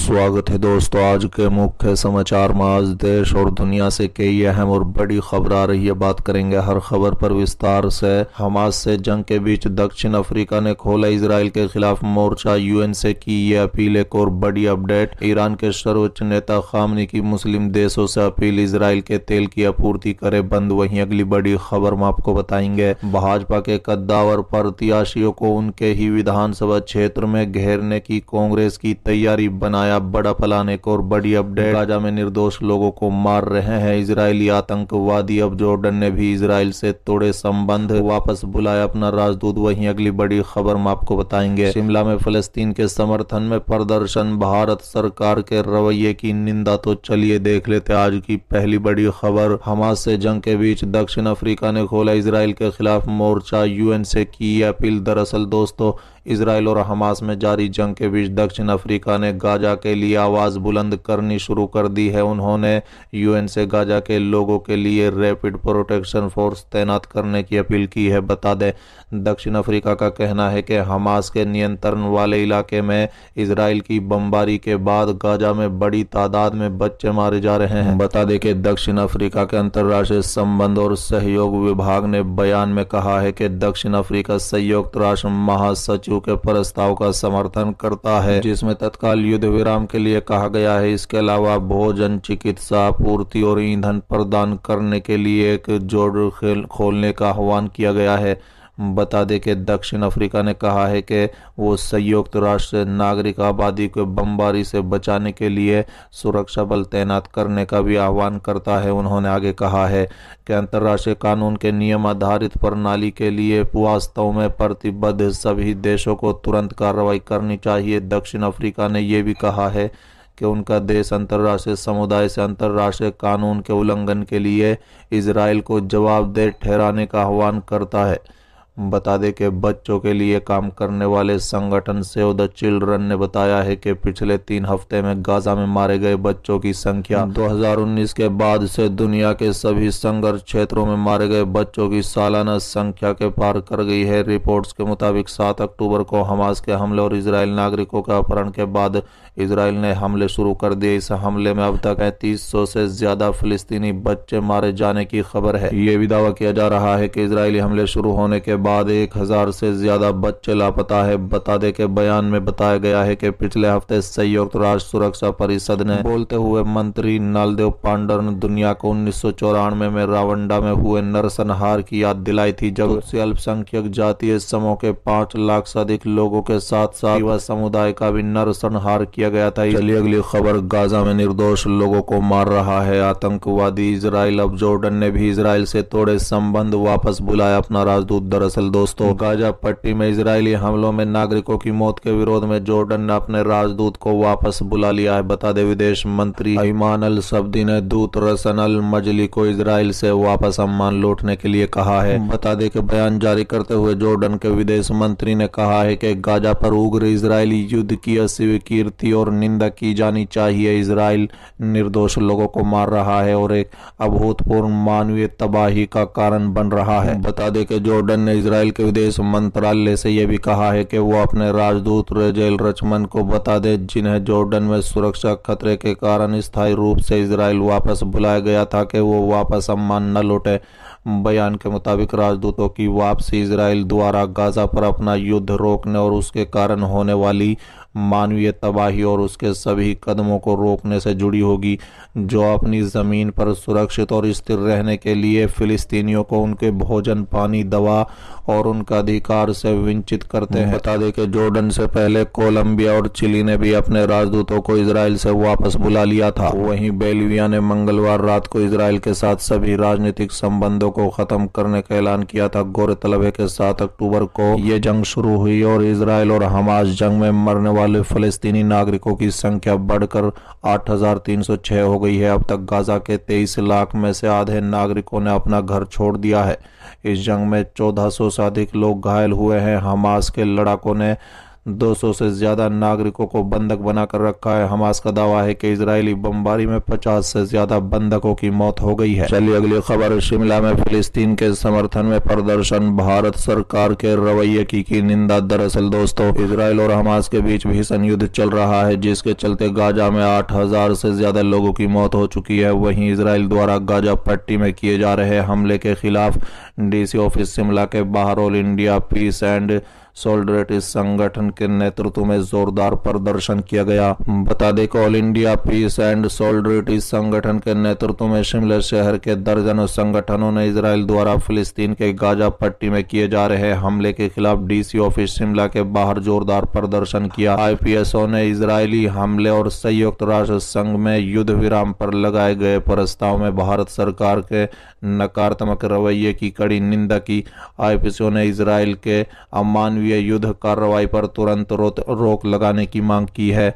स्वागत है दोस्तों। आज के मुख्य समाचार में आज देश और दुनिया से कई अहम और बड़ी खबर आ रही है। बात करेंगे हर खबर पर विस्तार से। हमास से जंग के बीच दक्षिण अफ्रीका ने खोला इजराइल के खिलाफ मोर्चा, यूएन से की ये अपील। एक और बड़ी अपडेट, ईरान के सर्वोच्च नेता खामनी की मुस्लिम देशों से अपील, इजराइल के तेल की आपूर्ति करे बंद। वहीं अगली बड़ी खबर में आपको बताएंगे भाजपा के कद्दावर प्रत्याशियों को उनके ही विधानसभा क्षेत्र में घेरने की कांग्रेस की तैयारी, बनाया बड़ा प्लान। एक और बड़ी अपडेट, गाजा में निर्दोष लोगों को मार रहे हैं इजरायली आतंकवादी। अब जॉर्डन ने भी इजराइल से तोड़े संबंध, वापस बुलाया अपना राजदूत। वहीं अगली बड़ी खबर में आपको बताएंगे शिमला में फलस्तीन के समर्थन में प्रदर्शन, भारत सरकार के रवैये की निंदा। तो चलिए देख लेते आज की पहली बड़ी खबर। हमास से जंग के बीच दक्षिण अफ्रीका ने खोला इजराइल के खिलाफ मोर्चा, यूएन से की अपील। दरअसल दोस्तों, इजराइल और हमास में जारी जंग के बीच दक्षिण अफ्रीका ने गाजा के लिए आवाज बुलंद करनी शुरू कर दी है। उन्होंने यूएन से गाजा के लोगों के लिए रैपिड प्रोटेक्शन फोर्स तैनात करने की अपील की है। बता दें, दक्षिण अफ्रीका का कहना है कि हमास के नियंत्रण वाले इलाके में इजराइल की बमबारी के बाद गाजा में बड़ी तादाद में बच्चे मारे जा रहे हैं। बता दें कि दक्षिण अफ्रीका के अंतर्राष्ट्रीय संबंध और सहयोग विभाग ने बयान में कहा है कि दक्षिण अफ्रीका संयुक्त राष्ट्र महासचिव के प्रस्ताव का समर्थन करता है, जिसमें तत्काल युद्ध विराम के लिए कहा गया है। इसके अलावा भोजन, चिकित्सा आपूर्ति और ईंधन प्रदान करने के लिए एक जोड़ खोलने का आह्वान किया गया है। बता दें कि दक्षिण अफ्रीका ने कहा है कि वो संयुक्त राष्ट्र नागरिक आबादी को बमबारी से बचाने के लिए सुरक्षा बल तैनात करने का भी आह्वान करता है। उन्होंने आगे कहा है कि अंतर्राष्ट्रीय कानून के नियम आधारित प्रणाली के लिए वास्तव में प्रतिबद्ध सभी देशों को तुरंत कार्रवाई करनी चाहिए। दक्षिण अफ्रीका ने यह भी कहा है कि उनका देश अंतर्राष्ट्रीय समुदाय से अंतर्राष्ट्रीय कानून के उल्लंघन के लिए इजराइल को जवाबदेह ठहराने का आह्वान करता है। बता दें कि बच्चों के लिए काम करने वाले संगठन सेव द चिल्ड्रन ने बताया है कि पिछले 3 हफ्ते में गाजा में मारे गए बच्चों की संख्या 2019 के बाद से दुनिया के सभी संघर्ष क्षेत्रों में मारे गए बच्चों की सालाना संख्या के पार कर गई है। रिपोर्ट्स के मुताबिक 7 अक्टूबर को हमास के हमले और इजराइल नागरिकों के अपहरण के बाद इजराइल ने हमले शुरू कर दिए। इस हमले में अब तक 3500 से ज्यादा फिलिस्तीनी बच्चे मारे जाने की खबर है। ये भी दावा किया जा रहा है कि इजरायली हमले शुरू होने के बाद 1000 से ज्यादा बच्चे लापता है। बता दें कि बयान में बताया गया है कि पिछले हफ्ते संयुक्त राष्ट्र सुरक्षा परिषद ने बोलते हुए मंत्री नालदेव पांडर ने दुनिया को 1994 में रावंडा में हुए नरसंहार की याद दिलाई थी, जब से अल्पसंख्यक जातीय समूह के 5 लाख से अधिक लोगों के साथ साथ युवा समुदाय का भी नरसंहार किया गया था। चलिए अगली खबर, गाजा में निर्दोष लोगों को मार रहा है आतंकवादी इजराइल। अब जॉर्डन ने भी इजराइल से तोड़े संबंध, वापस बुलाया अपना राजदूत। दरअसल दोस्तों, गाजा पट्टी में इजरायली हमलों में नागरिकों की मौत के विरोध में जॉर्डन ने अपने राजदूत को वापस बुला लिया है। बता दें, विदेश मंत्री अयमान अल सब्दी ने दूत रसन अल मजली को इजराइल से वापस अम्मान लौटने के लिए कहा है। बता दें कि बयान जारी करते हुए जॉर्डन के विदेश मंत्री ने कहा है कि गाजा पर उग्र इजरायली युद्ध की अस्वीकृति और निंदा की जानी चाहिए। इजराइल निर्दोष लोगों को मार रहा है और एक अभूतपूर्व मानवीय तबाही का कारण बन रहा है। बता दें कि जॉर्डन ने इजराइल के विदेश मंत्रालय से यह भी कहा है कि वो अपने राजदूत रेजेल रचमन को बता दे, जिन्हें जॉर्डन में सुरक्षा खतरे के कारण स्थायी रूप से इजराइल वापस बुलाया गया था, कि वो वापस अम्मान न लौटे। बयान के मुताबिक राजदूतों की वापसी इजराइल द्वारा गाजा पर अपना युद्ध रोकने और उसके कारण होने वाली मानवीय तबाही और उसके सभी कदमों को रोकने से जुड़ी होगी, जो अपनी जमीन पर सुरक्षित और स्थिर रहने के लिए फिलिस्तीनियों को उनके भोजन, पानी, दवा और उनका अधिकार से वंचित करते हैं। बता दें कि जॉर्डन से पहले कोलंबिया और चिली ने भी अपने राजदूतों को इजराइल से वापस बुला लिया था। वहीं बोलिविया ने मंगलवार रात को इजराइल के साथ सभी राजनीतिक संबंधों को खत्म करने का ऐलान किया था। गौरतलब है कि 7 अक्टूबर को ये जंग शुरू हुई और इजराइल और हमास जंग में मरने वाले फलस्तीनी नागरिकों की संख्या बढ़कर 8306 हो गई है। अब तक गाजा के 23 लाख में से आधे नागरिकों ने अपना घर छोड़ दिया है। इस जंग में 1400 से अधिक लोग घायल हुए हैं। हमास के लड़ाकों ने 200 से ज्यादा नागरिकों को बंधक बनाकर रखा है। हमास का दावा है कि इजरायली बमबारी में 50 से ज्यादा बंधकों की मौत हो गई है। चलिए अगली खबर। शिमला में फिलिस्तीन के समर्थन में प्रदर्शन, भारत सरकार के रवैये की निंदा। दरअसल दोस्तों, इजरायल और हमास के बीच भीषण युद्ध चल रहा है, जिसके चलते गाजा में 8000 से ज्यादा लोगों की मौत हो चुकी है। वहीं इजरायल द्वारा गाजा पट्टी में किए जा रहे हमले के खिलाफ डीसी ऑफिस शिमला के बाहर all India peace and solidarity संगठन के नेतृत्व में जोरदार प्रदर्शन किया गया। बता दें कि all India peace and solidarity संगठन के नेतृत्व में शिमला शहर के दर्जनों संगठनों ने इजरायल द्वारा फिलिस्तीन के गाजा पट्टी में किए जा रहे हमले के खिलाफ डीसी ऑफिस शिमला के बाहर जोरदार प्रदर्शन किया। आईपीएसओ ने इजरायली हमले और संयुक्त राष्ट्र संघ में युद्ध विराम पर लगाए गए प्रस्ताव में भारत सरकार के नकारात्मक रवैये की कड़ी निंदा की। आईपीएसओ ने इजरायल के अमानवीय युद्ध कार्रवाई पर तुरंत रोक लगाने की मांग की है।